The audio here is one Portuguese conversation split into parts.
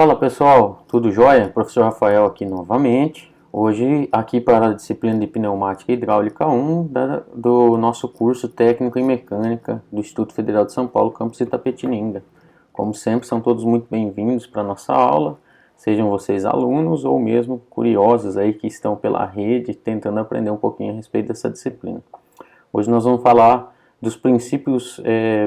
Fala pessoal, tudo jóia? Professor Rafael aqui novamente. Hoje aqui para a disciplina de Pneumática e Hidráulica 1 do nosso curso Técnico em Mecânica do Instituto Federal de São Paulo, campus Itapetininga. Como sempre, são todos muito bem-vindos para a nossa aula, sejam vocês alunos ou mesmo curiosos aí que estão pela rede tentando aprender um pouquinho a respeito dessa disciplina. Hoje nós vamos falar dos princípios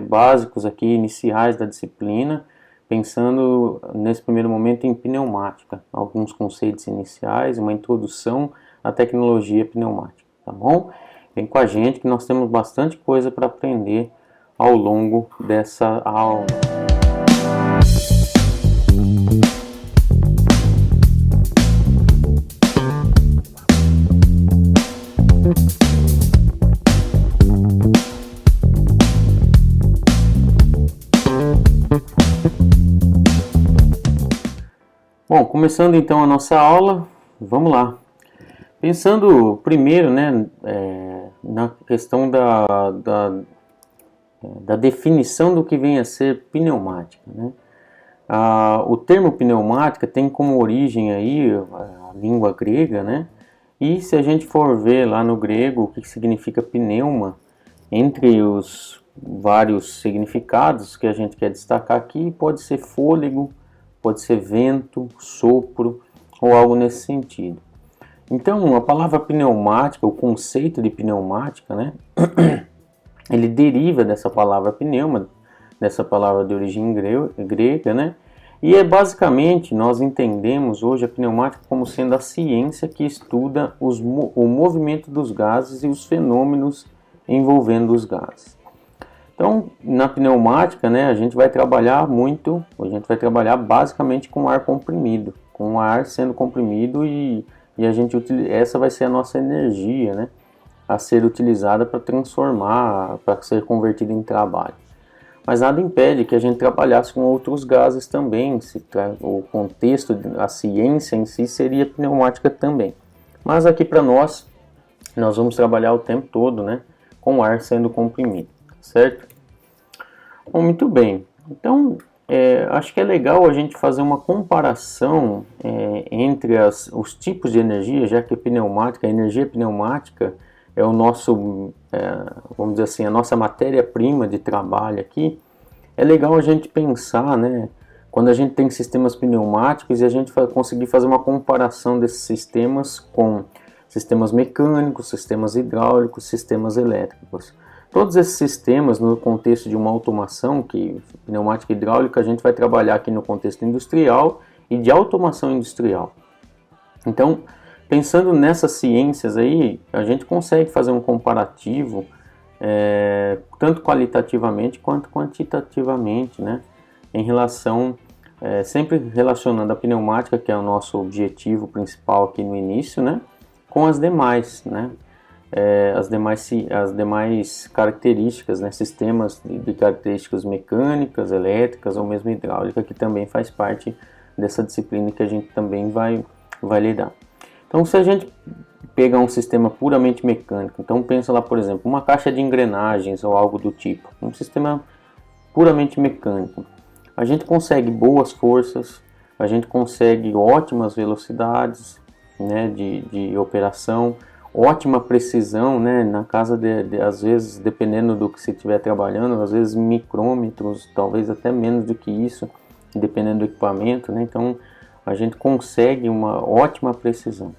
básicos aqui, iniciais da disciplina, pensando nesse primeiro momento em pneumática, alguns conceitos iniciais, uma introdução à tecnologia pneumática, tá bom? Vem com a gente que nós temos bastante coisa para aprender ao longo dessa aula. Bom, começando então a nossa aula, vamos lá. Pensando primeiro, na questão da definição do que vem a ser pneumática, né? O termo pneumática tem como origem aí a língua grega, né? E se a gente for ver lá no grego o que significa pneuma, entre os vários significados que a gente quer destacar aqui, pode ser fôlego, pode ser vento, sopro ou algo nesse sentido. Então, a palavra pneumática, o conceito de pneumática, né, ele deriva dessa palavra pneuma, dessa palavra de origem grega, né, e basicamente nós entendemos hoje a pneumática como sendo a ciência que estuda o movimento dos gases e os fenômenos envolvendo os gases. Então, na pneumática, né, a gente vai trabalhar basicamente com ar comprimido, com o ar sendo comprimido e essa vai ser a nossa energia, né, a ser utilizada para transformar, para ser convertida em trabalho. Mas nada impede que a gente trabalhasse com outros gases também, o contexto, a ciência em si seria pneumática também. Mas aqui para nós vamos trabalhar o tempo todo, né, com o ar sendo comprimido. Certo? Bom, muito bem. Então, acho que é legal a gente fazer uma comparação entre os tipos de energia, já que a energia pneumática é o nosso, vamos dizer assim, a nossa matéria-prima de trabalho aqui. É legal a gente pensar, né, quando a gente tem sistemas pneumáticos e a gente conseguir fazer uma comparação desses sistemas com sistemas mecânicos, sistemas hidráulicos, sistemas elétricos. Todos esses sistemas, no contexto de uma automação, que pneumática e hidráulica, a gente vai trabalhar aqui no contexto industrial e de automação industrial. Então, pensando nessas ciências aí, a gente consegue fazer um comparativo, tanto qualitativamente quanto quantitativamente, né, em relação, sempre relacionando a pneumática, que é o nosso objetivo principal aqui no início, né, com as demais, né. As demais características, né, sistemas de características mecânicas, elétricas ou mesmo hidráulica, que também faz parte dessa disciplina que a gente também vai lidar. Então, se a gente pegar um sistema puramente mecânico, então pensa lá, por exemplo, uma caixa de engrenagens ou algo do tipo, um sistema puramente mecânico, a gente consegue boas forças, a gente consegue ótimas velocidades, né, de operação, ótima precisão, né, na casa às vezes, dependendo do que você estiver trabalhando, às vezes micrômetros, talvez até menos do que isso, dependendo do equipamento, né, então a gente consegue uma ótima precisão.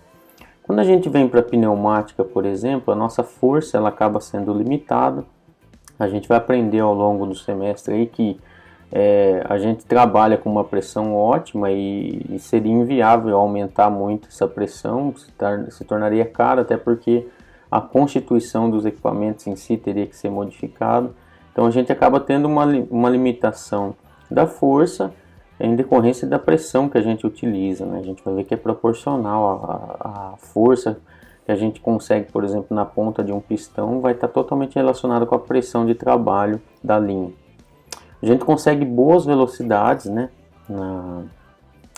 Quando a gente vem para a pneumática, por exemplo, a nossa força ela acaba sendo limitada, a gente vai aprender ao longo do semestre aí que a gente trabalha com uma pressão ótima e seria inviável aumentar muito essa pressão, se tornaria caro, até porque a constituição dos equipamentos em si teria que ser modificada. Então a gente acaba tendo uma limitação da força em decorrência da pressão que a gente utiliza, né? A gente vai ver que é proporcional à força que a gente consegue, por exemplo, na ponta de um pistão, vai estar totalmente relacionada com a pressão de trabalho da linha. A gente consegue boas velocidades, né,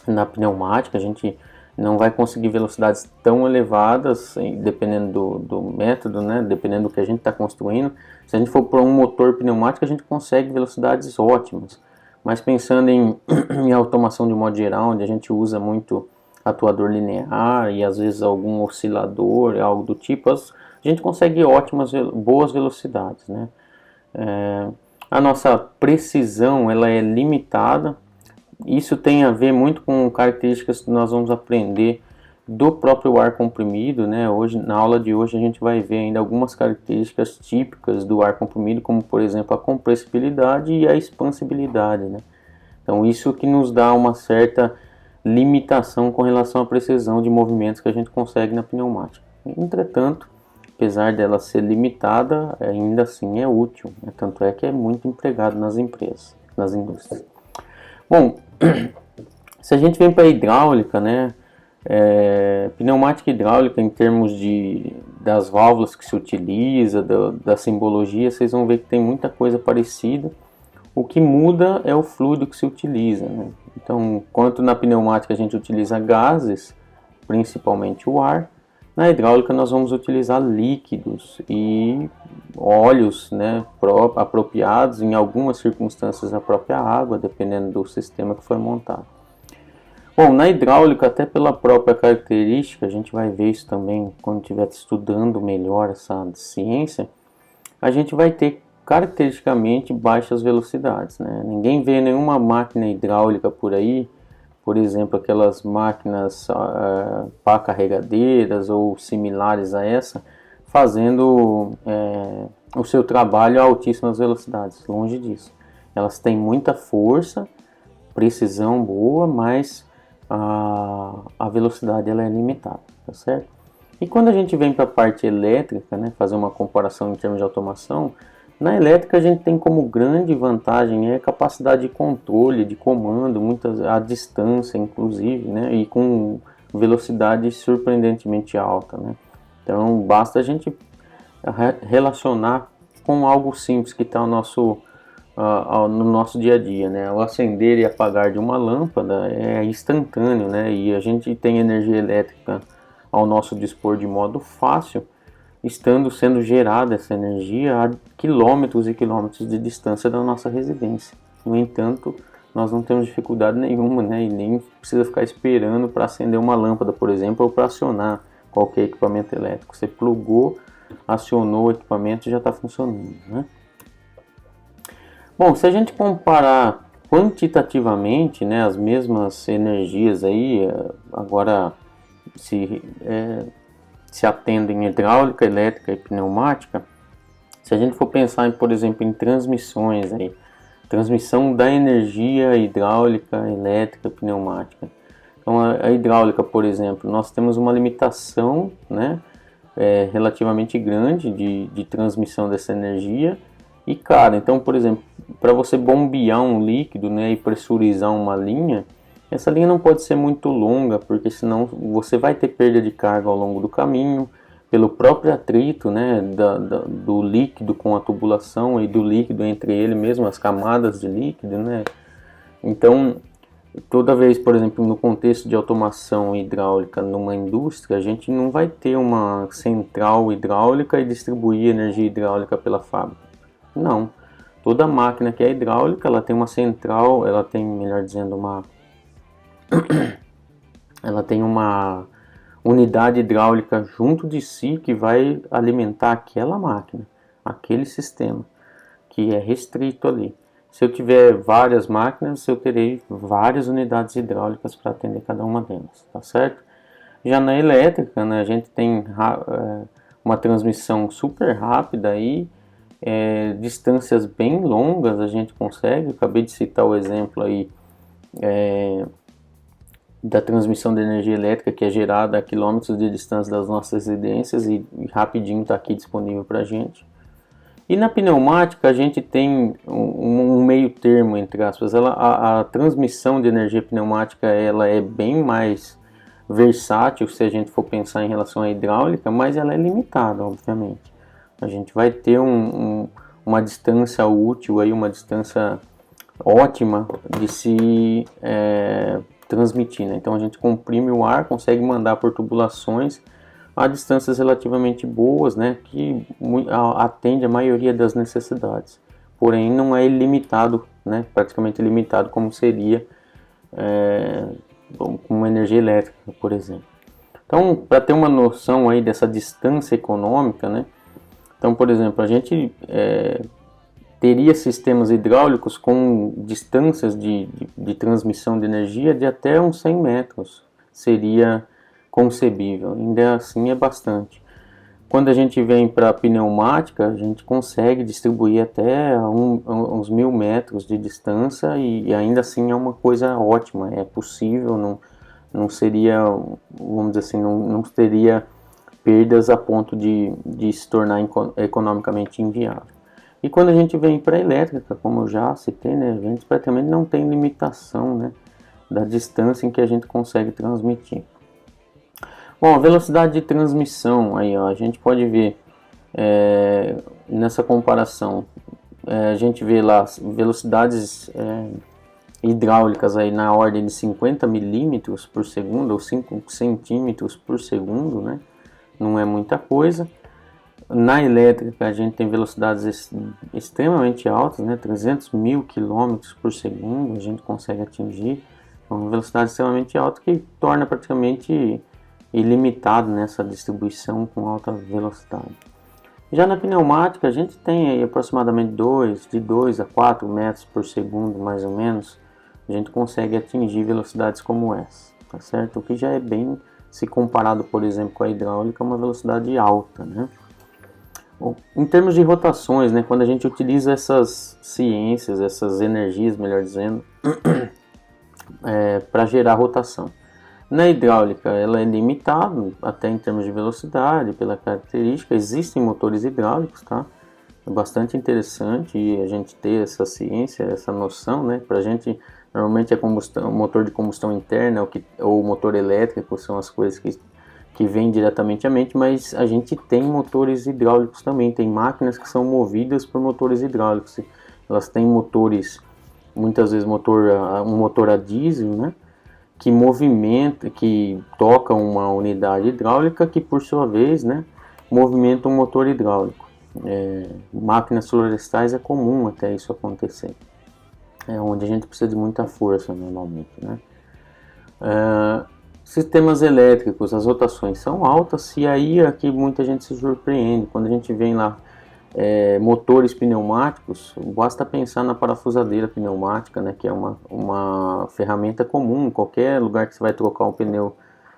na pneumática, a gente não vai conseguir velocidades tão elevadas, dependendo do método, né, dependendo do que a gente está construindo. Se a gente for para um motor pneumático, a gente consegue velocidades ótimas, Mas pensando em automação de modo geral, onde a gente usa muito atuador linear e às vezes algum oscilador, algo do tipo, a gente consegue boas velocidades, né? A nossa precisão ela é limitada. Isso tem a ver muito com características que nós vamos aprender do próprio ar comprimido, né? Hoje, na aula de hoje a gente vai ver ainda algumas características típicas do ar comprimido, como por exemplo a compressibilidade e a expansibilidade, né? Então isso que nos dá uma certa limitação com relação à precisão de movimentos que a gente consegue na pneumática. Entretanto, apesar dela ser limitada, ainda assim é útil, né? Tanto é que é muito empregado nas empresas, nas indústrias. Bom, se a gente vem para a hidráulica, né? Pneumática hidráulica em termos das válvulas que se utiliza, da simbologia, vocês vão ver que tem muita coisa parecida. O que muda é o fluido que se utiliza, né? Então, enquanto na pneumática a gente utiliza gases, principalmente o ar, na hidráulica nós vamos utilizar líquidos e óleos, né, apropriados, em algumas circunstâncias a própria água, dependendo do sistema que foi montado. Bom, na hidráulica, até pela própria característica, a gente vai ver isso também quando estiver estudando melhor essa ciência, a gente vai ter caracteristicamente baixas velocidades, né? Ninguém vê nenhuma máquina hidráulica por aí, por exemplo, aquelas máquinas pá carregadeiras ou similares a essa, fazendo o seu trabalho a altíssimas velocidades, longe disso. Elas têm muita força, precisão boa, mas a velocidade ela é limitada, tá certo? E quando a gente vem para a parte elétrica, né, fazer uma comparação em termos de automação, na elétrica a gente tem como grande vantagem a capacidade de controle, de comando, a distância inclusive, né, e com velocidade surpreendentemente alta, né? Então basta a gente relacionar com algo simples que está no nosso dia a dia, né? O acender e apagar de uma lâmpada é instantâneo, né? E a gente tem energia elétrica ao nosso dispor de modo fácil, sendo gerada essa energia a quilômetros e quilômetros de distância da nossa residência. No entanto, nós não temos dificuldade nenhuma, né? E nem precisa ficar esperando para acender uma lâmpada, por exemplo, ou para acionar qualquer equipamento elétrico. Você plugou, acionou o equipamento e já está funcionando, né? Bom, se a gente comparar quantitativamente, né, as mesmas energias aí, agora se atendem em hidráulica, elétrica e pneumática, se a gente for pensar, por exemplo, em transmissões aí, transmissão da energia hidráulica, elétrica, pneumática. Então a hidráulica, por exemplo, nós temos uma limitação, né, relativamente grande de transmissão dessa energia e cara. Então, por exemplo, para você bombear um líquido, né, e pressurizar uma linha, essa linha não pode ser muito longa, porque senão você vai ter perda de carga ao longo do caminho, pelo próprio atrito, né, do líquido com a tubulação e do líquido entre ele mesmo, as camadas de líquido, né. Então, toda vez, por exemplo, no contexto de automação hidráulica numa indústria, a gente não vai ter uma central hidráulica e distribuir energia hidráulica pela fábrica. Não. Toda máquina que é hidráulica, ela tem uma central, ela tem, melhor dizendo, ela tem uma unidade hidráulica junto de si que vai alimentar aquela máquina, aquele sistema que é restrito ali. Se eu tiver várias máquinas, eu terei várias unidades hidráulicas para atender cada uma delas, tá certo? Já na elétrica, né, a gente tem uma transmissão super rápida aí, distâncias bem longas a gente consegue. Eu acabei de citar o exemplo aí da transmissão de energia elétrica que é gerada a quilômetros de distância das nossas residências e rapidinho está aqui disponível para a gente. E na pneumática a gente tem um meio termo, entre aspas. A transmissão de energia pneumática ela é bem mais versátil se a gente for pensar em relação à hidráulica, mas ela é limitada, obviamente. A gente vai ter uma distância útil, aí, uma distância ótima de se transmitir, né? Então a gente comprime o ar, consegue mandar por tubulações a distâncias relativamente boas, né, que atende a maioria das necessidades. Porém, não é ilimitado né, praticamente ilimitado, como seria com uma energia elétrica, por exemplo. Então, para ter uma noção aí dessa distância econômica, né, então, por exemplo, a gente teria sistemas hidráulicos com distâncias de transmissão de energia de até uns 100 metros. Seria concebível, ainda assim é bastante. Quando a gente vem para a pneumática, a gente consegue distribuir até uns 1000 metros de distância e ainda assim é uma coisa ótima, é possível, não seria, vamos dizer assim, não teria perdas a ponto de se tornar economicamente inviável. E quando a gente vem para a elétrica, como eu já citei, né, a gente praticamente não tem limitação, né, da distância em que a gente consegue transmitir. Bom, a velocidade de transmissão, aí ó, a gente pode ver nessa comparação, a gente vê lá velocidades hidráulicas aí na ordem de 50 milímetros por segundo ou 5 centímetros por segundo, né? Não é muita coisa. Na elétrica a gente tem velocidades extremamente altas, né? 300 mil quilômetros por segundo a gente consegue atingir, uma velocidade extremamente alta que torna praticamente ilimitado nessa distribuição com alta velocidade. Já na pneumática a gente tem aí aproximadamente de 2 a 4 metros por segundo mais ou menos, a gente consegue atingir velocidades como essa, tá certo? O que já é bem, se comparado por exemplo com a hidráulica, uma velocidade alta, né? Bom, em termos de rotações, né, quando a gente utiliza essas ciências, essas energias, melhor dizendo, para gerar rotação. Na hidráulica ela é limitada até em termos de velocidade, pela característica. Existem motores hidráulicos, tá? É bastante interessante e a gente ter essa ciência, essa noção, né? Pra gente, normalmente é combustão, motor de combustão interna ou motor elétrico são as coisas que vêm diretamente à mente, mas a gente tem motores hidráulicos também, tem máquinas que são movidas por motores hidráulicos. Elas têm motores, muitas vezes um motor a diesel, né? Que movimenta, que toca uma unidade hidráulica que por sua vez, né, movimenta um motor hidráulico. Máquinas florestais é comum até isso acontecer, onde a gente precisa de muita força normalmente, né? Sistemas elétricos, as rotações são altas e aí aqui muita gente se surpreende quando a gente vem lá motores pneumáticos. Basta pensar na parafusadeira pneumática, né, que é uma ferramenta comum em qualquer lugar que você vai trocar um pneu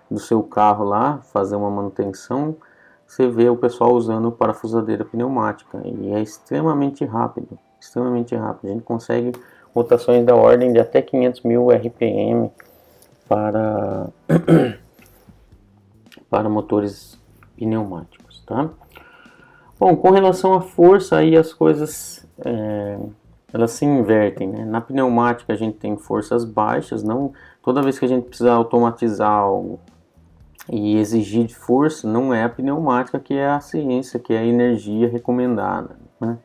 do seu carro lá, fazer uma manutenção, você vê o pessoal usando parafusadeira pneumática e é extremamente rápido, extremamente rápido. A gente consegue rotações da ordem de até 500 mil RPM para motores pneumáticos, tá? Bom, com relação à força, aí as coisas elas se invertem, né? Na pneumática a gente tem forças baixas, não toda vez que a gente precisa automatizar algo e exigir força, não é a pneumática que é a ciência, que é a energia recomendada, né?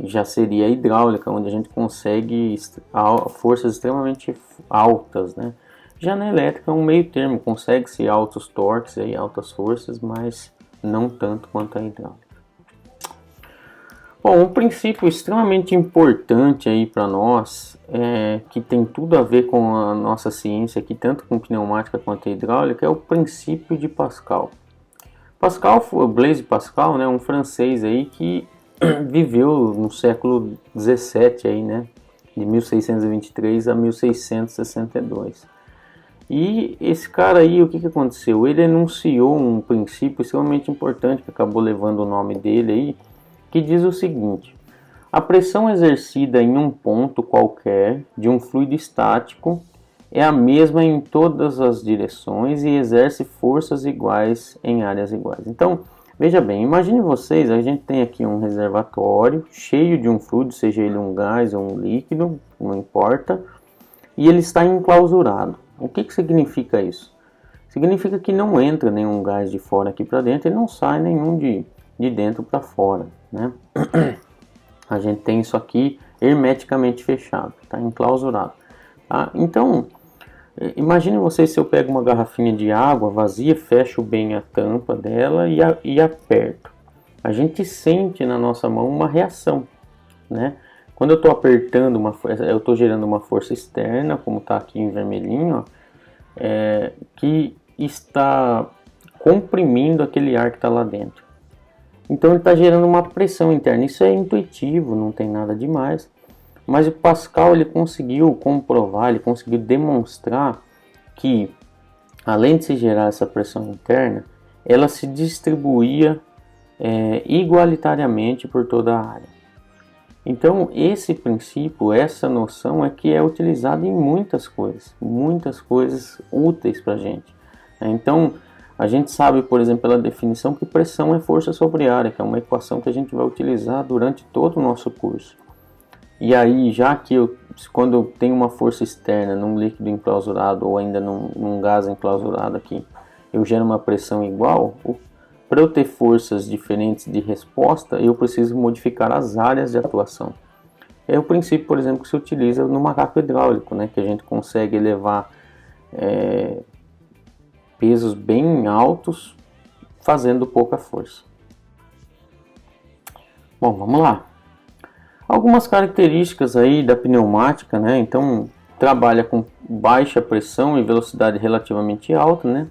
Já seria a hidráulica, onde a gente consegue forças extremamente altas, né? Já na elétrica é um meio termo, consegue-se altos torques, aí, altas forças, mas não tanto quanto a hidráulica. Bom, um princípio extremamente importante aí para nós, que tem tudo a ver com a nossa ciência aqui, tanto com pneumática quanto hidráulica, é o princípio de Pascal. Blaise Pascal, né, um francês aí que viveu no século 17 aí, né, de 1623 a 1662. E esse cara aí, o que aconteceu? Ele enunciou um princípio extremamente importante que acabou levando o nome dele aí, que diz o seguinte: a pressão exercida em um ponto qualquer de um fluido estático é a mesma em todas as direções e exerce forças iguais em áreas iguais. Então, veja bem, imagine vocês, a gente tem aqui um reservatório cheio de um fluido, seja ele um gás ou um líquido, não importa, e ele está enclausurado. O que significa isso? Significa que não entra nenhum gás de fora aqui para dentro e não sai nenhum de dentro para fora, né? A gente tem isso aqui hermeticamente fechado, está enclausurado. Tá? Então, imagine vocês se eu pego uma garrafinha de água vazia, fecho bem a tampa dela e aperto. A gente sente na nossa mão uma reação, né? Quando eu estou apertando eu estou gerando uma força externa, como está aqui em vermelhinho, ó, que está comprimindo aquele ar que está lá dentro. Então ele está gerando uma pressão interna. Isso é intuitivo, não tem nada demais. Mas o Pascal ele conseguiu comprovar, ele conseguiu demonstrar que, além de se gerar essa pressão interna, ela se distribuía igualitariamente por toda a área. Então esse princípio, essa noção é que é utilizada em muitas coisas úteis para a gente. Então a gente sabe, por exemplo, pela definição, que pressão é força sobre área, que é uma equação que a gente vai utilizar durante todo o nosso curso. E aí, já que quando eu tenho uma força externa num líquido enclausurado ou ainda num gás enclausurado aqui, eu gero uma pressão igual, para eu ter forças diferentes de resposta, eu preciso modificar as áreas de atuação. É o princípio, por exemplo, que se utiliza no macaco hidráulico, né, que a gente consegue elevar pesos bem altos fazendo pouca força. Bom, vamos lá. Algumas características aí da pneumática, né? Então, trabalha com baixa pressão e velocidade relativamente alta, né?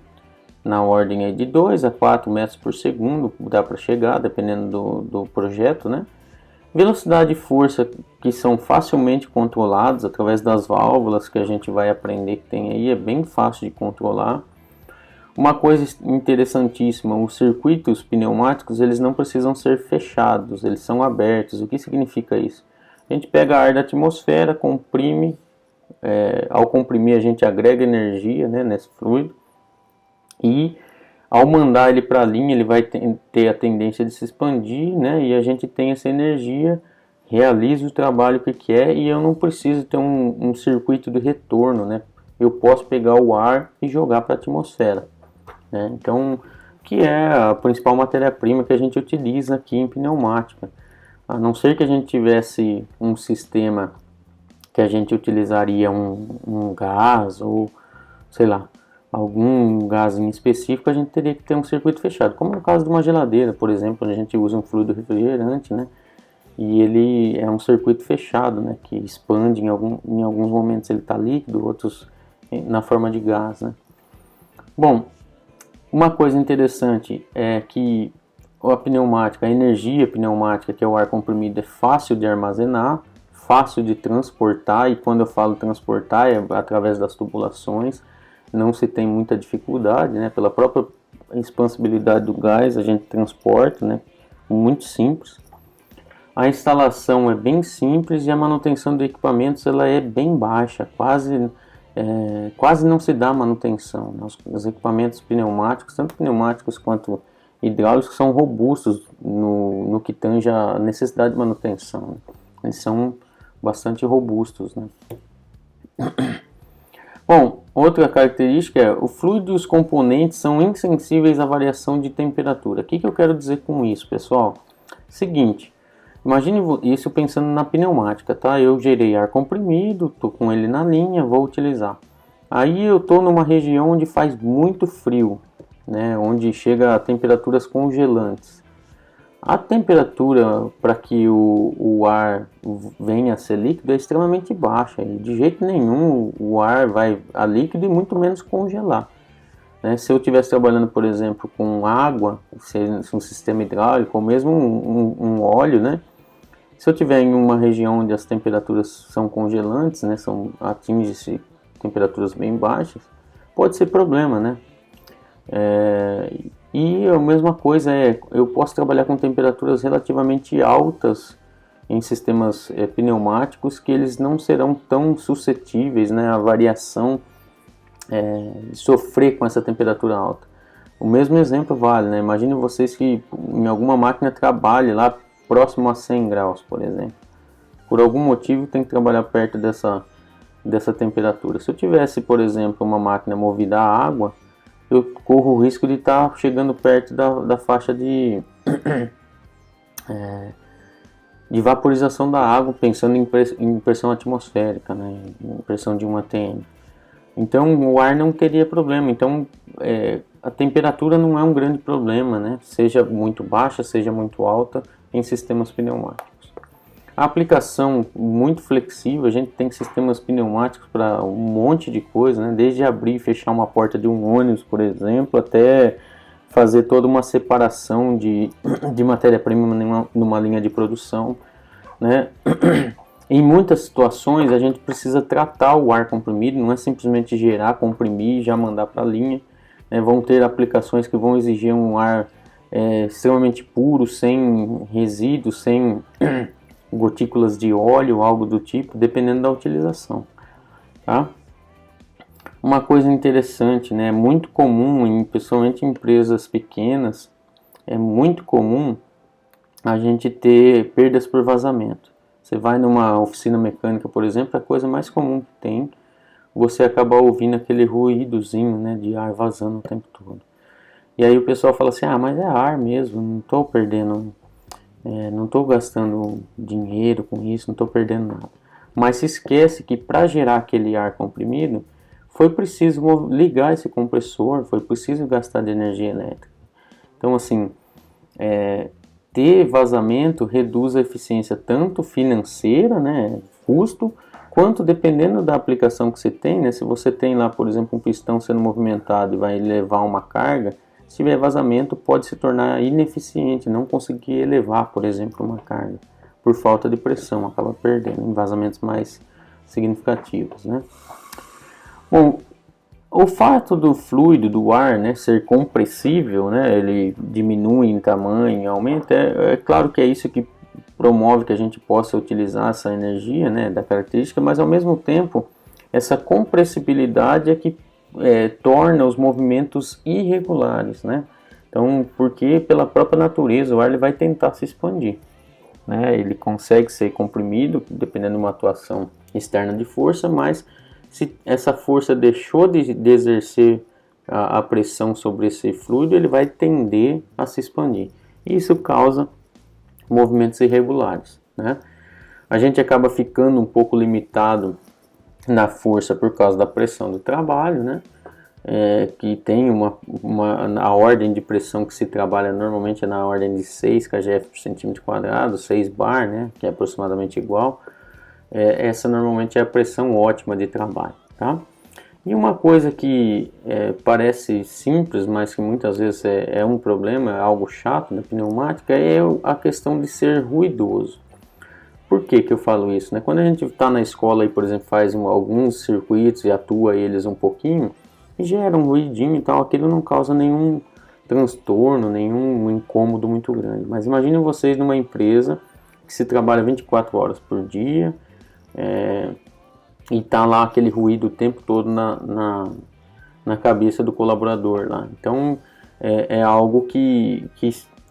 Na ordem aí de 2 a 4 metros por segundo, dá para chegar, dependendo do projeto, né? Velocidade e força que são facilmente controlados através das válvulas que a gente vai aprender que tem aí, é bem fácil de controlar. Uma coisa interessantíssima, os circuitos pneumáticos eles não precisam ser fechados, eles são abertos. O que significa isso? A gente pega ar da atmosfera, comprime, ao comprimir a gente agrega energia, né, nesse fluido, e ao mandar ele para a linha ele vai ter a tendência de se expandir, né, e a gente tem essa energia, realiza o trabalho que quer e eu não preciso ter um circuito de retorno, né? Eu posso pegar o ar e jogar para a atmosfera. Então, que é a principal matéria-prima que a gente utiliza aqui em pneumática. A não ser que a gente tivesse um sistema que a gente utilizaria um gás ou, sei lá, algum gás em específico, a gente teria que ter um circuito fechado. Como no caso de uma geladeira, por exemplo, a gente usa um fluido refrigerante, né? E ele é um circuito fechado, né? Que expande em alguns momentos ele está líquido, outros na forma de gás, né? Bom, uma coisa interessante é que a energia pneumática, que é o ar comprimido, é fácil de armazenar, fácil de transportar, e quando eu falo transportar é através das tubulações, não se tem muita dificuldade, né? Pela própria expansibilidade do gás a gente transporta, né? Muito simples. A instalação é bem simples e a manutenção do equipamento ela é bem baixa, quase não se dá manutenção. Os equipamentos pneumáticos, tanto pneumáticos quanto hidráulicos, são robustos no que tange a necessidade de manutenção, né? Eles são bastante robustos, né? Bom, outra característica é o fluido e os componentes são insensíveis à variação de temperatura. O que eu quero dizer com isso, pessoal? Seguinte, imagine isso pensando na pneumática, tá? Eu gerei ar comprimido, estou com ele na linha, vou utilizar. Aí eu estou numa região onde faz muito frio, né? Onde chega a temperaturas congelantes. A temperatura para que o ar venha a ser líquido é extremamente baixa. E de jeito nenhum o ar vai a líquido e muito menos congelar. Se eu estivesse trabalhando, por exemplo, com água, se um sistema hidráulico ou mesmo um óleo, né? Se eu estiver em uma região onde as temperaturas são congelantes, né, atinge-se temperaturas bem baixas, pode ser problema, né? E a mesma coisa eu posso trabalhar com temperaturas relativamente altas em sistemas pneumáticos que eles não serão tão suscetíveis, né, à variação, sofrer com essa temperatura alta. O mesmo exemplo vale, né? Imagine vocês que em alguma máquina trabalhe lá próximo a 100 graus, por exemplo. Por algum motivo tem que trabalhar perto dessa temperatura. Se eu tivesse, por exemplo, uma máquina movida a água, eu corro o risco de estar chegando perto da faixa de vaporização da água, pensando em pressão atmosférica, né? Em pressão de 1 atm. Então o ar não teria problema. Então a temperatura não é um grande problema, né? Seja muito baixa, seja muito alta em sistemas pneumáticos. A aplicação muito flexível, a gente tem sistemas pneumáticos para um monte de coisa, né? Desde abrir e fechar uma porta de um ônibus, por exemplo, até fazer toda uma separação de matéria-prima numa linha de produção, né? Em muitas situações a gente precisa tratar o ar comprimido, não é simplesmente gerar, comprimir e já mandar para a linha, né? Vão ter aplicações que vão exigir um ar extremamente puro, sem resíduos, sem gotículas de óleo, algo do tipo, dependendo da utilização, tá? Uma coisa interessante, né? É muito comum, principalmente em empresas pequenas, é muito comum a gente ter perdas por vazamento. Você vai numa oficina mecânica, por exemplo, a coisa mais comum que tem, você acaba ouvindo aquele ruídozinho, né, de ar vazando o tempo todo. E aí o pessoal fala assim, mas é ar mesmo, não estou perdendo, não estou gastando dinheiro com isso, não estou perdendo nada. Mas se esquece que para gerar aquele ar comprimido, foi preciso ligar esse compressor, foi preciso gastar de energia elétrica. Então assim, ter vazamento reduz a eficiência tanto financeira, né, custo, quanto dependendo da aplicação que você tem, né, se você tem lá, por exemplo, um pistão sendo movimentado e vai levar uma carga, se tiver vazamento pode se tornar ineficiente, não conseguir elevar, por exemplo, uma carga, por falta de pressão, acaba perdendo em vazamentos mais significativos, né. Bom, o fato do fluido, do ar, né, ser compressível, né, ele diminui em tamanho, aumenta, é claro que é isso que promove que a gente possa utilizar essa energia, né, da característica, mas ao mesmo tempo, essa compressibilidade é que torna os movimentos irregulares, né, então, porque pela própria natureza o ar ele vai tentar se expandir, né, ele consegue ser comprimido, dependendo de uma atuação externa de força, mas se essa força deixou de exercer a pressão sobre esse fluido, ele vai tender a se expandir. Isso causa movimentos irregulares, né? A gente acaba ficando um pouco limitado na força por causa da pressão do trabalho, né? Que tem a ordem de pressão que se trabalha normalmente é na ordem de 6 kgf por centímetro quadrado, 6 bar, né? Que é aproximadamente igual. Essa normalmente é a pressão ótima de trabalho, tá? E uma coisa que parece simples, mas que muitas vezes é um problema, é algo chato da pneumática, é a questão de ser ruidoso. Por que eu falo isso, né? Quando a gente está na escola e, por exemplo, faz alguns circuitos e atua eles um pouquinho, e gera um ruidinho e tal, aquilo não causa nenhum transtorno, nenhum incômodo muito grande. Mas imaginem vocês numa empresa que se trabalha 24 horas por dia, e tá lá aquele ruído o tempo todo na cabeça do colaborador lá. Então é algo que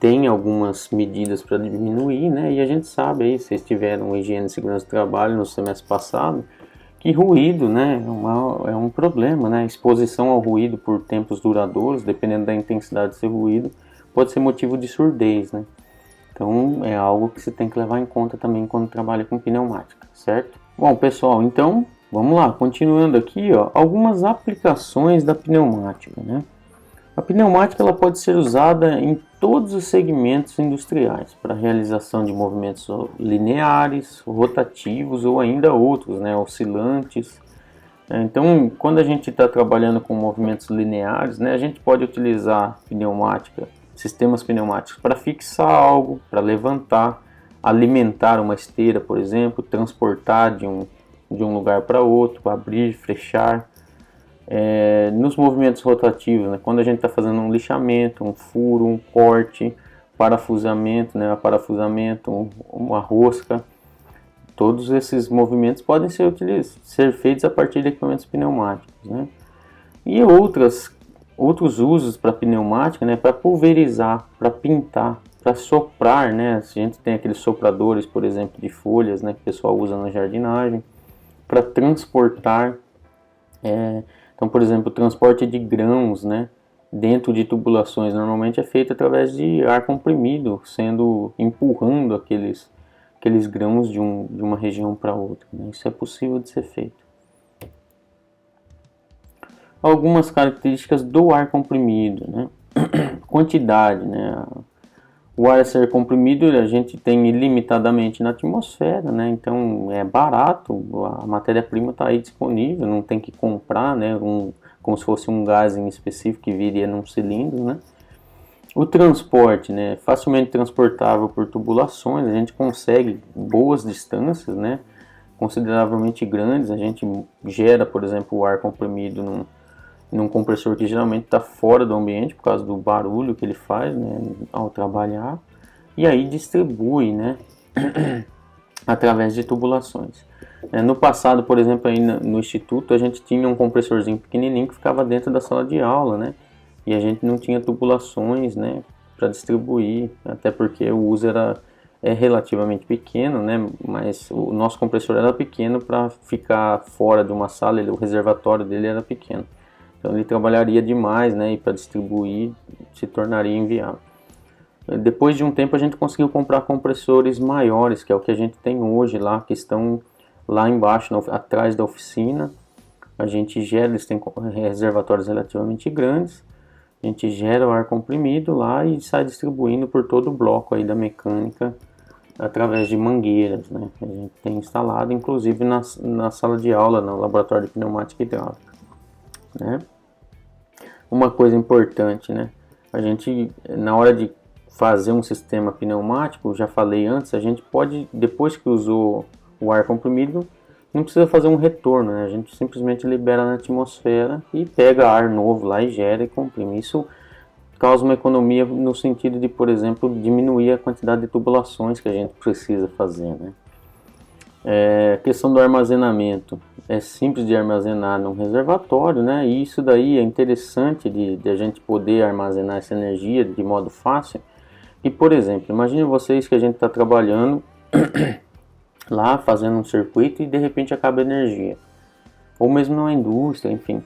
tem algumas medidas para diminuir, né? E a gente sabe aí, vocês tiveram higiene e segurança do trabalho no semestre passado, que ruído, né, é um problema, né? Exposição ao ruído por tempos duradouros, dependendo da intensidade desse ruído, pode ser motivo de surdez, né? Então é algo que você tem que levar em conta também quando trabalha com pneumática, certo? Bom, pessoal, então vamos lá, continuando aqui, ó, algumas aplicações da pneumática, né? A pneumática ela pode ser usada em todos os segmentos industriais para a realização de movimentos lineares, rotativos ou ainda outros, né, oscilantes. Então, quando a gente está trabalhando com movimentos lineares, né, a gente pode utilizar pneumática, sistemas pneumáticos para fixar algo, para levantar, alimentar uma esteira, por exemplo, transportar de um lugar para outro, abrir, fechar. Nos movimentos rotativos, né, quando a gente está fazendo um lixamento, um furo, um corte, parafusamento, né, uma rosca, todos esses movimentos podem ser feitos a partir de equipamentos pneumáticos, né? E outros usos para pneumática, né, para pulverizar, para pintar, para soprar, né? A gente tem aqueles sopradores, por exemplo, de folhas, né, que o pessoal usa na jardinagem, para transportar. Então, por exemplo, o transporte de grãos, né, dentro de tubulações normalmente é feito através de ar comprimido, empurrando aqueles grãos de uma região para outra, né? Isso é possível de ser feito. Algumas características do ar comprimido, né? Quantidade, né? O ar a ser comprimido a gente tem ilimitadamente na atmosfera, né? Então é barato, a matéria-prima está aí disponível, não tem que comprar, né? Como se fosse um gás em específico que viria num cilindro, né? O transporte, né? Facilmente transportável por tubulações, a gente consegue boas distâncias, né? Consideravelmente grandes, a gente gera, por exemplo, o ar comprimido num compressor que geralmente está fora do ambiente por causa do barulho que ele faz, né, ao trabalhar, e aí distribui, né, através de tubulações. No passado, por exemplo, aí no instituto, a gente tinha um compressorzinho pequenininho que ficava dentro da sala de aula, né, e a gente não tinha tubulações, né, para distribuir, até porque o uso é relativamente pequeno, né, mas o nosso compressor era pequeno para ficar fora de uma sala, o reservatório dele era pequeno. Então ele trabalharia demais, né, e para distribuir se tornaria inviável. Depois de um tempo a gente conseguiu comprar compressores maiores, que é o que a gente tem hoje lá, que estão lá embaixo, atrás da oficina. A gente gera, eles têm reservatórios relativamente grandes, a gente gera o ar comprimido lá e sai distribuindo por todo o bloco aí da mecânica através de mangueiras, né? A gente tem instalado, inclusive na sala de aula, no laboratório de pneumática hidráulica, né? Uma coisa importante, né? A gente, na hora de fazer um sistema pneumático, já falei antes, a gente pode, depois que usou o ar comprimido, não precisa fazer um retorno, né? A gente simplesmente libera na atmosfera e pega ar novo lá e gera e comprime. Isso causa uma economia no sentido de, por exemplo, diminuir a quantidade de tubulações que a gente precisa fazer, né? A questão do armazenamento, é simples de armazenar num reservatório, né? E isso daí é interessante de a gente poder armazenar essa energia de modo fácil. E, por exemplo, imagine vocês que a gente está trabalhando lá, fazendo um circuito e de repente acaba a energia. Ou mesmo na indústria, enfim.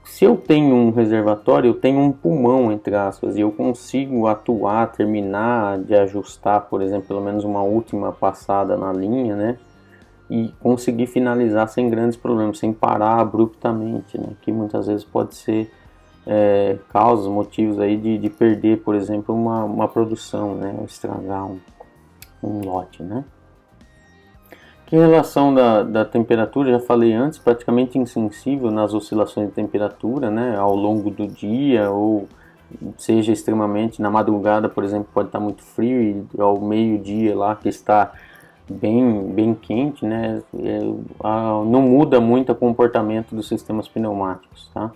Se eu tenho um reservatório, eu tenho um pulmão, entre aspas, e eu consigo atuar, terminar de ajustar, por exemplo, pelo menos uma última passada na linha, né? E conseguir finalizar sem grandes problemas, sem parar abruptamente, né? Que muitas vezes pode ser causas, motivos aí de perder, por exemplo, uma produção, né? Estragar um lote, né? Que em relação da temperatura, já falei antes, praticamente insensível nas oscilações de temperatura, né, ao longo do dia, ou seja extremamente, na madrugada, por exemplo, pode estar muito frio e ao meio-dia lá que está bem quente, né, não muda muito o comportamento dos sistemas pneumáticos, tá?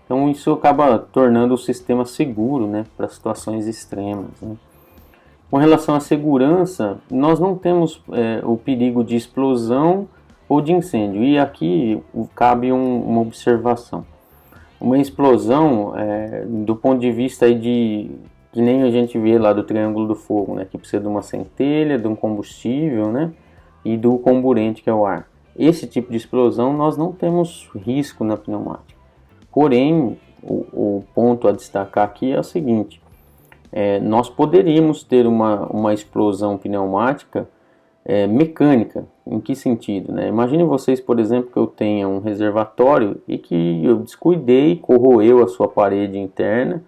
Então isso acaba tornando o sistema seguro, né, para situações extremas, né. Com relação à segurança, nós não temos o perigo de explosão ou de incêndio. E aqui cabe uma observação. Uma explosão, do ponto de vista aí que nem a gente vê lá do Triângulo do Fogo, né, que precisa de uma centelha, de um combustível, né, e do comburente, que é o ar. Esse tipo de explosão nós não temos risco na pneumática. Porém, o ponto a destacar aqui é o seguinte: nós poderíamos ter uma explosão pneumática mecânica. Em que sentido, né? Imagine vocês, por exemplo, que eu tenha um reservatório e que eu descuidei, corroeu a sua parede interna,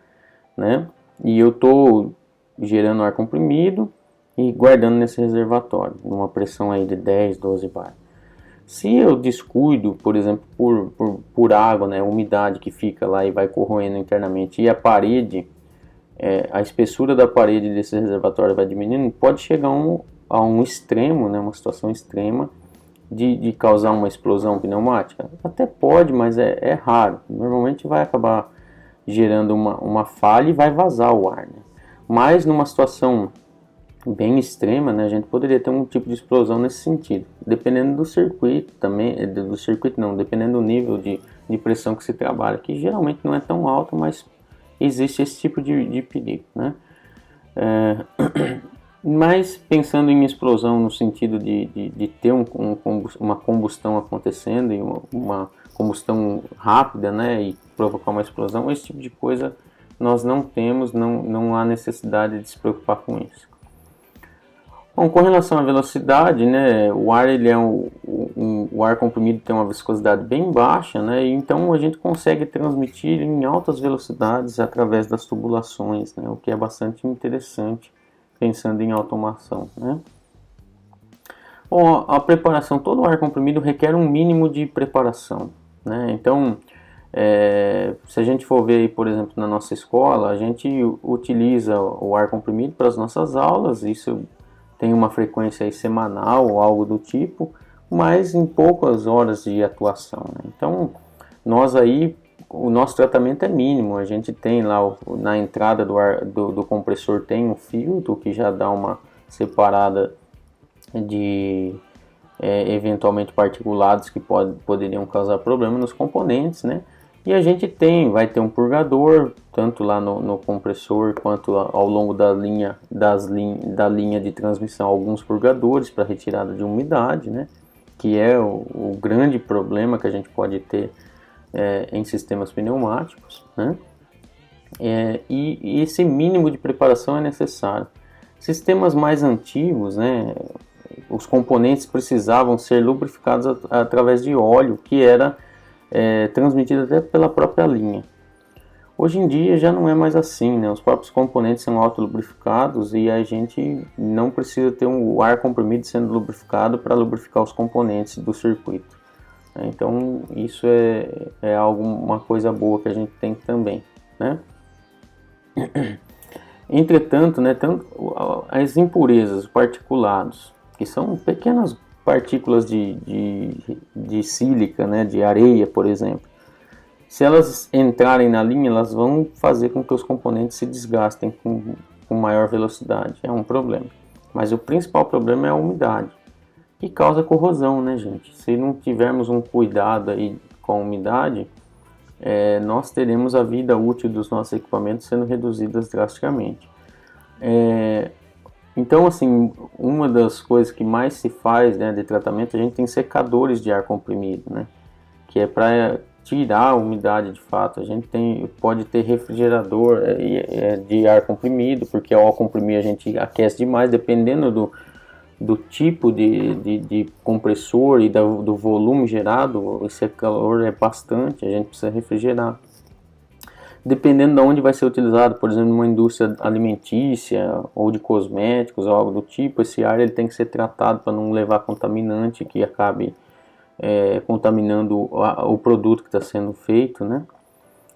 né? E eu estou gerando ar comprimido e guardando nesse reservatório, numa pressão aí de 10, 12 bar. Se eu descuido, por exemplo, por água, né, umidade que fica lá e vai corroendo internamente, e a parede, a espessura da parede desse reservatório vai diminuindo, pode chegar a um extremo, né, uma situação extrema de causar uma explosão pneumática. Até pode, mas é raro. Normalmente vai acabar gerando uma falha e vai vazar o ar, né? Mas numa situação bem extrema, né, a gente poderia ter um tipo de explosão nesse sentido, dependendo do circuito também, dependendo do nível de pressão que se trabalha, que geralmente não é tão alto, mas existe esse tipo de perigo, né? Mas pensando em explosão no sentido de ter uma combustão acontecendo e uma combustão rápida, né, e provocar uma explosão, esse tipo de coisa nós não temos, não há necessidade de se preocupar com isso. Bom, com relação à velocidade, né, o ar o ar comprimido tem uma viscosidade bem baixa, né, e então a gente consegue transmitir em altas velocidades através das tubulações, né, o que é bastante interessante pensando em automação, né? Bom, a preparação, todo o ar comprimido requer um mínimo de preparação, né? Então, se a gente for ver aí, por exemplo, na nossa escola, a gente utiliza o ar comprimido para as nossas aulas, isso tem uma frequência aí semanal ou algo do tipo, mas em poucas horas de atuação, né? Então, nós aí, o nosso tratamento é mínimo, a gente tem lá na entrada do compressor tem um filtro que já dá uma separada de eventualmente particulados que poderiam causar problema nos componentes, né? E a gente vai ter um purgador, tanto lá no compressor quanto ao longo da linha de transmissão, alguns purgadores para retirada de umidade, né? Que é o grande problema que a gente pode ter em sistemas pneumáticos, né? E esse mínimo de preparação é necessário. Sistemas mais antigos, né? Os componentes precisavam ser lubrificados através de óleo, que era transmitido até pela própria linha. Hoje em dia já não é mais assim, né? Os próprios componentes são autolubrificados e a gente não precisa ter o ar comprimido sendo lubrificado para lubrificar os componentes do circuito. Então isso é uma coisa boa que a gente tem também, né? Entretanto, né, as impurezas, particulados, que são pequenas partículas de sílica, né, de areia, por exemplo, se elas entrarem na linha, elas vão fazer com que os componentes se desgastem com maior velocidade. É um problema. Mas o principal problema é a umidade, que causa corrosão, né, gente? Se não tivermos um cuidado aí com a umidade, nós teremos a vida útil dos nossos equipamentos sendo reduzidas drasticamente. Então, assim, uma das coisas que mais se faz, né, de tratamento, a gente tem secadores de ar comprimido, né, que é para tirar a umidade de fato. A gente pode ter refrigerador de ar comprimido, porque ao comprimir a gente aquece demais, dependendo do tipo de compressor e do volume gerado, esse calor é bastante, a gente precisa refrigerar. Dependendo de onde vai ser utilizado, por exemplo, numa indústria alimentícia ou de cosméticos ou algo do tipo, esse ar ele tem que ser tratado para não levar contaminante que acabe contaminando o produto que está sendo feito, né?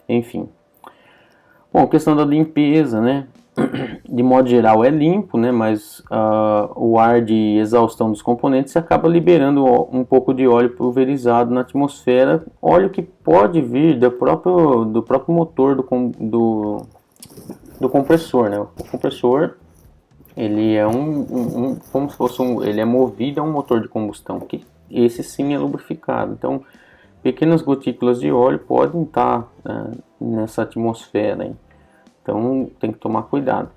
Enfim. Bom, questão da limpeza, né? De modo geral é limpo, né? Mas o ar de exaustão dos componentes acaba liberando um pouco de óleo pulverizado na atmosfera, óleo que pode vir do próprio motor do compressor, né? O compressor ele é como se fosse ele é movido a um motor de combustão, que esse sim é lubrificado. Então, pequenas gotículas de óleo podem estar nessa atmosfera, hein? Então tem que tomar cuidado.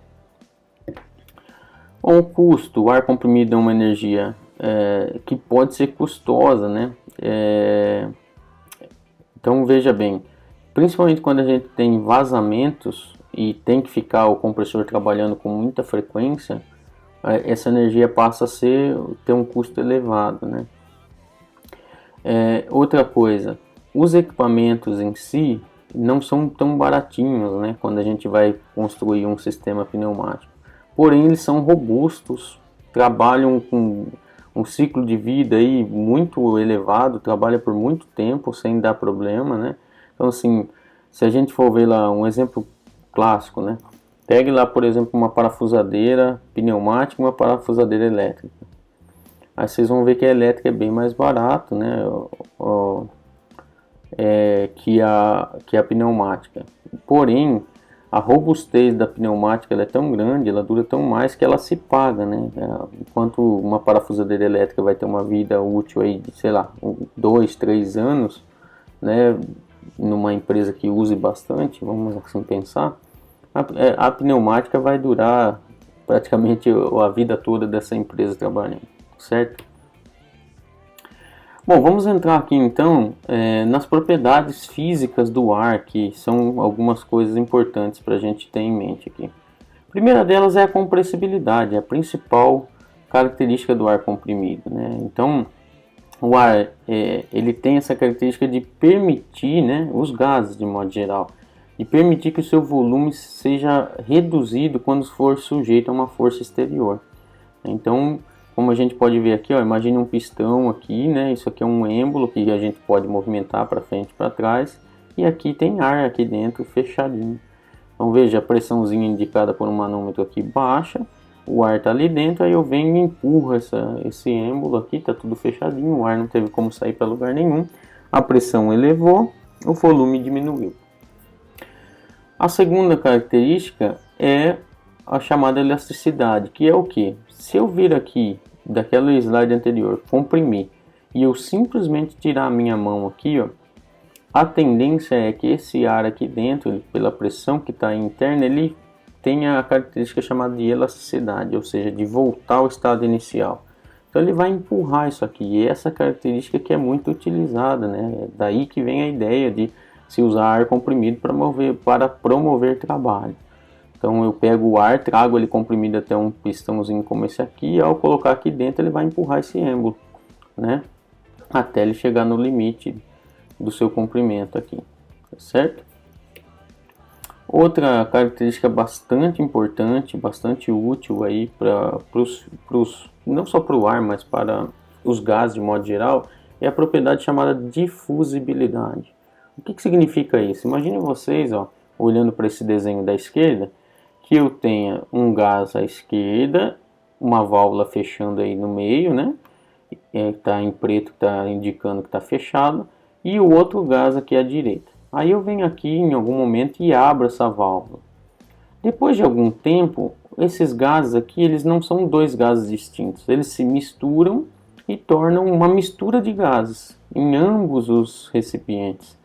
Bom, o custo, o ar comprimido é uma energia que pode ser custosa, né? Então veja bem, principalmente quando a gente tem vazamentos e tem que ficar o compressor trabalhando com muita frequência, essa energia passa a ter um custo elevado, né? Outra coisa, os equipamentos em si não são tão baratinhos, né, quando a gente vai construir um sistema pneumático. Porém, eles são robustos, trabalham com um ciclo de vida aí muito elevado, trabalha por muito tempo sem dar problema, né? Então, assim, se a gente for ver lá um exemplo clássico, né? Pegue lá, por exemplo, uma parafusadeira pneumática e uma parafusadeira elétrica. Aí vocês vão ver que a elétrica é bem mais barato, né? Que a pneumática. Porém, a robustez da pneumática ela é tão grande, ela dura tão mais que ela se paga, né? Enquanto uma parafusadeira elétrica vai ter uma vida útil aí de, sei lá, 2, 3 anos, né? Numa empresa que use bastante, vamos assim pensar, a pneumática vai durar praticamente a vida toda dessa empresa trabalhando, certo? Bom, vamos entrar aqui então nas propriedades físicas do ar, que são algumas coisas importantes para a gente ter em mente aqui. A primeira delas é a compressibilidade, a principal característica do ar comprimido, né? Então, o ar ele tem essa característica de permitir, né, os gases de modo geral, e permitir que o seu volume seja reduzido quando for sujeito a uma força exterior. Então, como a gente pode ver aqui, ó, imagine um pistão aqui, né? Isso aqui é um êmbolo que a gente pode movimentar para frente e para trás, e aqui tem ar aqui dentro fechadinho. Então veja, a pressãozinha indicada por um manômetro aqui baixa, o ar está ali dentro, aí eu venho e empurro esse êmbolo aqui, está tudo fechadinho, o ar não teve como sair para lugar nenhum, a pressão elevou, o volume diminuiu. A segunda característica é a chamada elasticidade, que é o que? Se eu vir aqui, daquela slide anterior, comprimir, e eu simplesmente tirar a minha mão aqui, ó, a tendência é que esse ar aqui dentro, pela pressão que está interna, ele tenha a característica chamada de elasticidade, ou seja, de voltar ao estado inicial. Então ele vai empurrar isso aqui, e essa característica que é muito utilizada, né? É daí que vem a ideia de se usar ar comprimido para promover trabalho. Então eu pego o ar, trago ele comprimido até um pistãozinho como esse aqui, e ao colocar aqui dentro ele vai empurrar esse êmbolo, né? Até ele chegar no limite do seu comprimento aqui, certo? Outra característica bastante importante, bastante útil aí para não só para o ar, mas para os gases de modo geral, é a propriedade chamada difusibilidade. O que significa isso? Imagine vocês, ó, olhando para esse desenho da esquerda, que eu tenha um gás à esquerda, uma válvula fechando aí no meio, né? Está em preto, está indicando que está fechado, e o outro gás aqui à direita. Aí eu venho aqui em algum momento e abro essa válvula. Depois de algum tempo, esses gases aqui, eles não são dois gases distintos, eles se misturam e tornam uma mistura de gases em ambos os recipientes.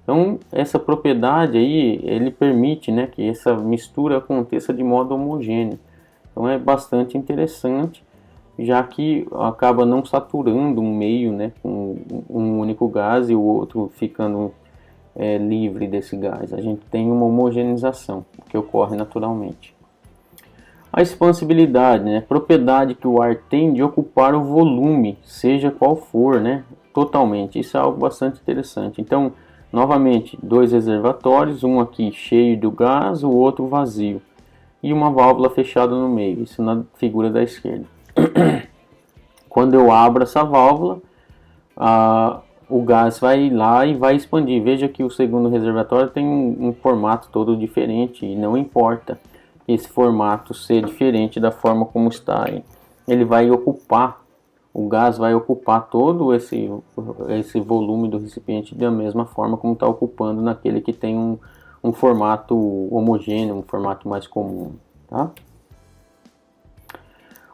Então, essa propriedade aí, ele permite, né, que essa mistura aconteça de modo homogêneo. Então, é bastante interessante, já que acaba não saturando um meio, né, com um único gás e o outro ficando livre desse gás. A gente tem uma homogeneização, que ocorre naturalmente. A expansibilidade, né, propriedade que o ar tem de ocupar o volume, seja qual for, né, totalmente. Isso é algo bastante interessante. Então, novamente, dois reservatórios, um aqui cheio do gás, o outro vazio, e uma válvula fechada no meio, isso na figura da esquerda. Quando eu abro essa válvula, o gás vai lá e vai expandir. Veja que o segundo reservatório tem um formato todo diferente, e não importa esse formato ser diferente da forma como está aí. Ele vai ocupar, o gás vai ocupar todo esse volume do recipiente da mesma forma como está ocupando naquele que tem um formato homogêneo, um formato mais comum, tá?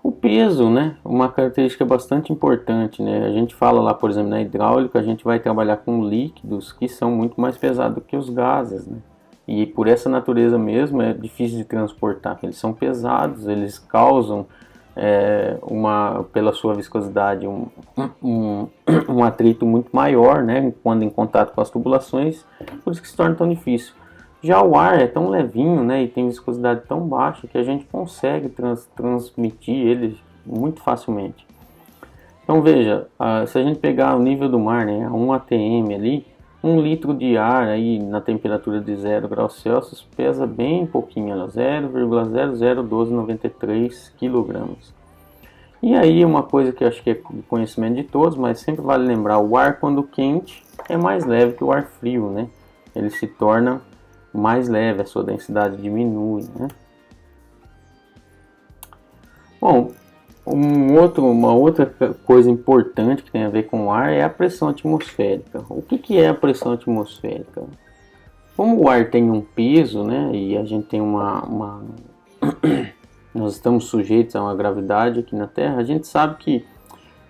O peso, né, uma característica bastante importante, né? A gente fala lá, por exemplo, na hidráulica, a gente vai trabalhar com líquidos que são muito mais pesados que os gases, né? E por essa natureza mesmo é difícil de transportar, eles são pesados, eles causam pela sua viscosidade um atrito muito maior, né, quando em contato com as tubulações, por isso que se torna tão difícil. Já o ar é tão levinho, né, e tem viscosidade tão baixa que a gente consegue transmitir ele muito facilmente. Então veja, se a gente pegar o nível do mar, né, a 1 atm ali, 1 litro de ar aí na temperatura de 0 graus Celsius pesa bem pouquinho, 0,001293 kg. E aí uma coisa que eu acho que é de conhecimento de todos, mas sempre vale lembrar, o ar quando quente é mais leve que o ar frio, né? Ele se torna mais leve, a sua densidade diminui, né? Bom, uma outra coisa importante que tem a ver com o ar é a pressão atmosférica. O que é a pressão atmosférica? Como o ar tem um peso, né, e a gente tem nós estamos sujeitos a uma gravidade aqui na Terra, a gente sabe que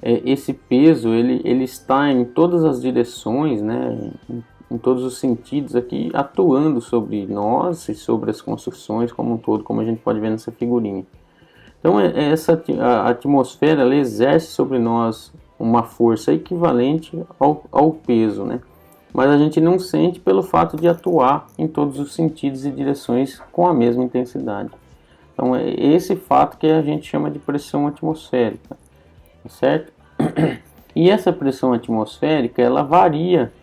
esse peso ele está em todas as direções, né, em todos os sentidos aqui, atuando sobre nós e sobre as construções como um todo, como a gente pode ver nessa figurinha. Então a atmosfera ela exerce sobre nós uma força equivalente ao peso, né? Mas a gente não sente pelo fato de atuar em todos os sentidos e direções com a mesma intensidade. Então é esse fato que a gente chama de pressão atmosférica, certo? E essa pressão atmosférica ela varia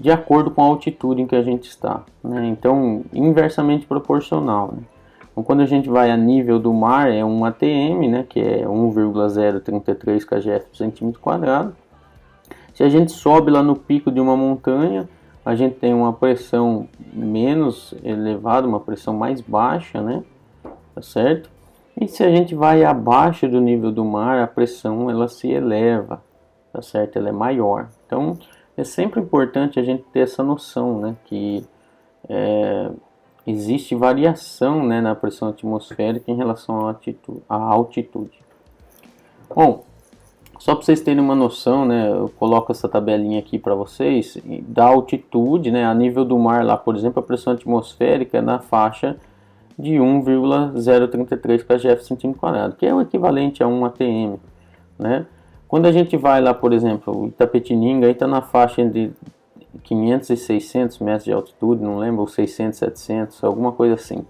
de acordo com a altitude em que a gente está, né? Então, inversamente proporcional, né? Então, quando a gente vai a nível do mar, é um ATM, né, que é 1,033 kgf por centímetro quadrado. Se a gente sobe lá no pico de uma montanha, a gente tem uma pressão menos elevada, uma pressão mais baixa, né? Tá certo? E se a gente vai abaixo do nível do mar, a pressão ela se eleva, tá certo? Ela é maior. Então, é sempre importante a gente ter essa noção, né, que existe variação, né, na pressão atmosférica em relação à altitude. Bom, só para vocês terem uma noção, né, eu coloco essa tabelinha aqui para vocês, da altitude, né, a nível do mar lá, por exemplo, a pressão atmosférica é na faixa de 1,033 kgf centímetro quadrado, que é o equivalente a 1 atm, né? Quando a gente vai lá, por exemplo, o Itapetininga está na faixa de 500 e 600 metros de altitude, não lembro, 600, 700, alguma coisa assim.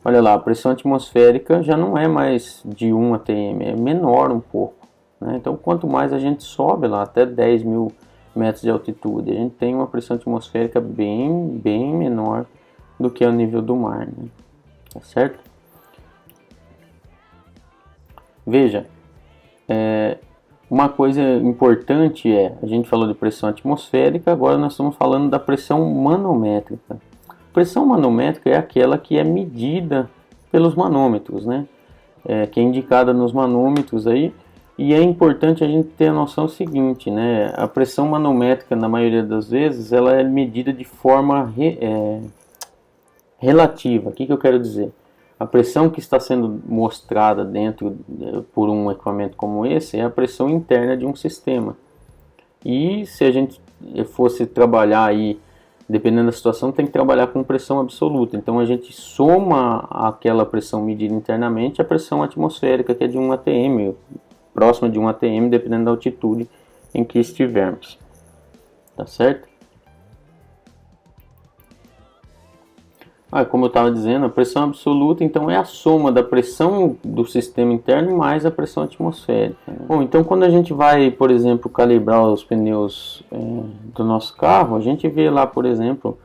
Olha lá, a pressão atmosférica já não é mais de 1 atm, é menor um pouco, né? Então, quanto mais a gente sobe lá, até 10 mil metros de altitude, a gente tem uma pressão atmosférica bem menor do que o nível do mar, né? Tá certo? Veja, uma coisa importante a gente falou de pressão atmosférica, agora nós estamos falando da pressão manométrica. Pressão manométrica é aquela que é medida pelos manômetros, né? Que é indicada nos manômetros aí, e é importante a gente ter a noção seguinte, né? A pressão manométrica, na maioria das vezes, ela é medida de forma relativa. O que eu quero dizer? A pressão que está sendo mostrada dentro por um equipamento como esse é a pressão interna de um sistema. E se a gente fosse trabalhar aí, dependendo da situação, tem que trabalhar com pressão absoluta. Então a gente soma aquela pressão medida internamente à pressão atmosférica, que é de 1 atm, próxima de 1 atm, dependendo da altitude em que estivermos. Tá certo? Como eu estava dizendo, a pressão absoluta então é a soma da pressão do sistema interno mais a pressão atmosférica, né? Bom, então quando a gente vai, por exemplo, calibrar os pneus do nosso carro, a gente vê lá, por exemplo,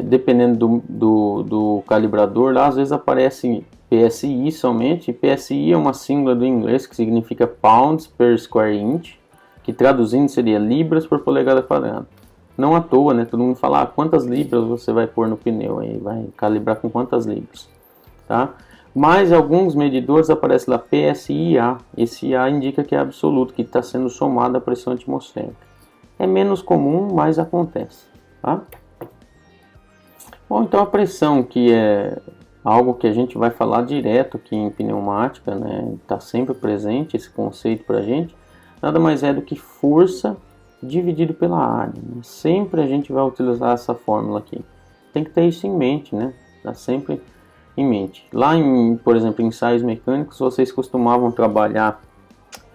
dependendo do calibrador, lá às vezes aparece PSI somente. PSI é uma sigla do inglês que significa Pounds per Square Inch, que traduzindo seria libras por polegada quadrada. Não à toa, né? Todo mundo fala, quantas libras você vai pôr no pneu aí, vai calibrar com quantas libras, tá? Mas alguns medidores aparecem lá PSI-A. Esse A indica que é absoluto, que está sendo somado à pressão atmosférica. É menos comum, mas acontece, tá? Bom, então a pressão, que é algo que a gente vai falar direto aqui em pneumática, né? Está sempre presente esse conceito para a gente. Nada mais é do que força dividido pela área, né? Sempre a gente vai utilizar essa fórmula aqui. Tem que ter isso em mente, né? Tá sempre em mente. Lá por exemplo, em ensaios mecânicos, vocês costumavam trabalhar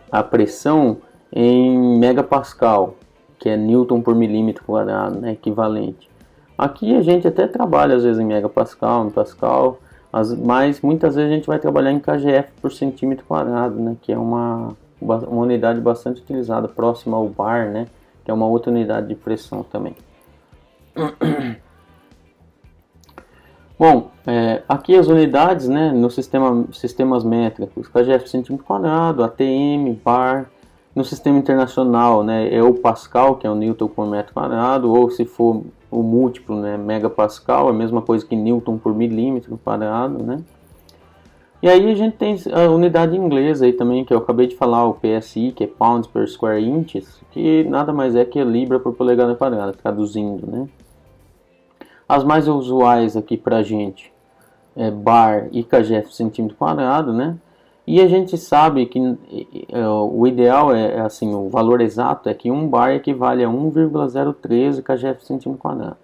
a pressão em megapascal, que é Newton por milímetro quadrado, né? Equivalente. Aqui a gente até trabalha às vezes em megapascal, em pascal, mas muitas vezes a gente vai trabalhar em kgf por centímetro quadrado, né? Que é uma unidade bastante utilizada, próxima ao bar, né? Que é uma outra unidade de pressão também. Bom, aqui as unidades, né, no sistemas métricos, kgf por centímetro quadrado, atm, bar. No sistema internacional, né, é o pascal, que é o newton por metro quadrado, ou se for o múltiplo, né, megapascal, é a mesma coisa que newton por milímetro quadrado, né. E aí a gente tem a unidade inglesa aí também, que eu acabei de falar, o PSI, que é Pounds per Square Inches, que nada mais é que a libra por polegada quadrada, traduzindo, né? As mais usuais aqui pra gente é bar e kgf centímetro quadrado, né? E a gente sabe que o ideal assim, o valor exato é que um bar equivale a 1,013 kgf centímetro quadrado.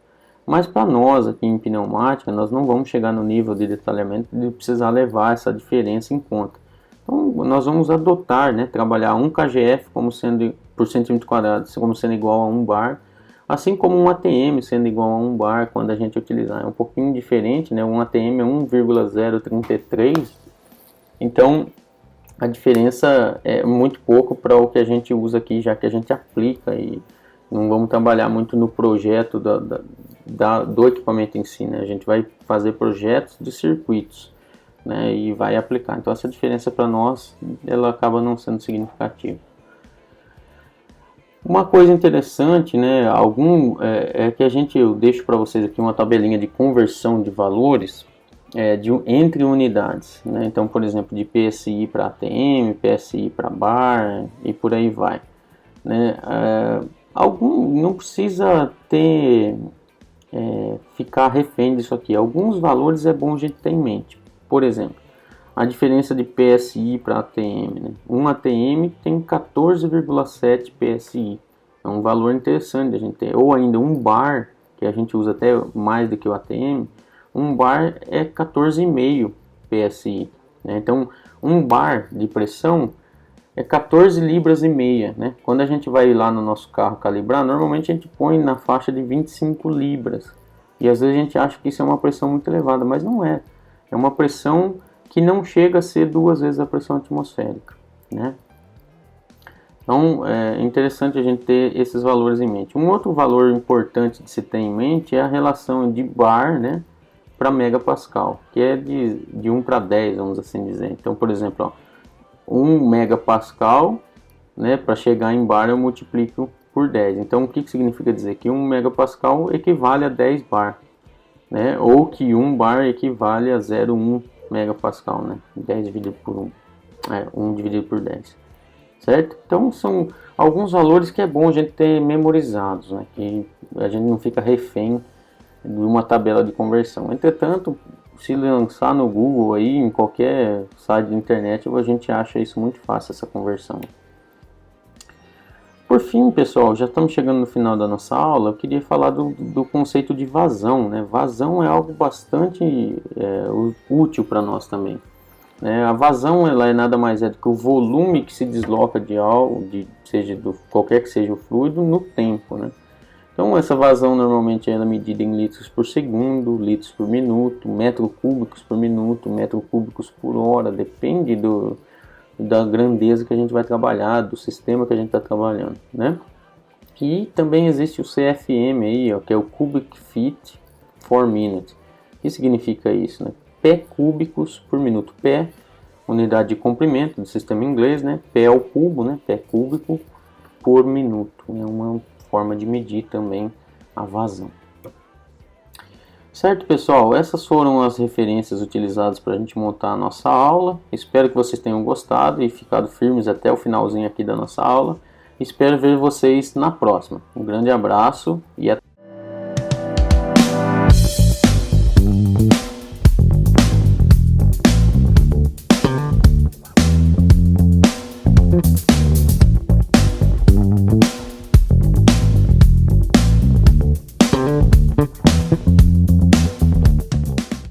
Mas para nós aqui em pneumática, nós não vamos chegar no nível de detalhamento de precisar levar essa diferença em conta. Então nós vamos adotar, né, trabalhar 1 kgf como sendo, por centímetro quadrado como sendo igual a 1 bar, assim como um ATM sendo igual a 1 bar quando a gente utilizar. É um pouquinho diferente, né? Um ATM é 1,033, então a diferença é muito pouco para o que a gente usa aqui, já que a gente aplica Não vamos trabalhar muito no projeto do equipamento em si, né? A gente vai fazer projetos de circuitos, né? E vai aplicar. Então essa diferença para nós, ela acaba não sendo significativa. Uma coisa interessante, né, é que eu deixo para vocês aqui uma tabelinha de conversão de valores entre unidades, né? Então, por exemplo, de PSI para ATM, PSI para bar e por aí vai, né? Não precisa ficar refém disso aqui. Alguns valores é bom a gente ter em mente. Por exemplo, a diferença de PSI para ATM, né? Um ATM tem 14,7 PSI. É um valor interessante a gente ter. Ou ainda um bar, que a gente usa até mais do que o ATM, um bar é 14,5 PSI. Né? Então, um bar de pressão é 14 libras e meia. Né? Quando a gente vai lá no nosso carro calibrar, normalmente a gente põe na faixa de 25 libras. E às vezes a gente acha que isso é uma pressão muito elevada, mas não é. É uma pressão que não chega a ser 2 vezes a pressão atmosférica, né? Então é interessante a gente ter esses valores em mente. Um outro valor importante de se ter em mente é a relação de bar, né, para megapascal, que é de 1 para 10, vamos assim dizer. Então, por exemplo, 1 megapascal, né, para chegar em bar eu multiplico por 10. Então o que significa dizer? Que 1 megapascal equivale a 10 bar, né? Ou que 1 bar equivale a 0,1 megapascal, né? 10 dividido por 1. 1 dividido por 10. Certo? Então são alguns valores que é bom a gente ter memorizados, né? Que a gente não fica refém de uma tabela de conversão. Entretanto, se lançar no Google aí, em qualquer site de internet, a gente acha isso muito fácil, essa conversão. Por fim, pessoal, já estamos chegando no final da nossa aula. Eu queria falar do conceito de vazão, né? Vazão é algo bastante útil para nós também. Né? A vazão ela é nada mais do que o volume que se desloca de algo, qualquer que seja o fluido, no tempo. Né? Então essa vazão normalmente é medida em litros por segundo, litros por minuto, metros cúbicos por minuto, metros cúbicos por hora, depende da grandeza que a gente vai trabalhar, do sistema que a gente está trabalhando, né? E também existe o CFM aí, ó, que é o Cubic Feet per Minute. O que significa isso, né? Pé cúbicos por minuto. Pé, unidade de comprimento do sistema inglês, né? Pé ao cubo, né? Pé cúbico por minuto. É uma forma de medir também a vazão. Certo, pessoal? Essas foram as referências utilizadas para a gente montar a nossa aula. Espero que vocês tenham gostado e ficado firmes até o finalzinho aqui da nossa aula. Espero ver vocês na próxima. Um grande abraço e até.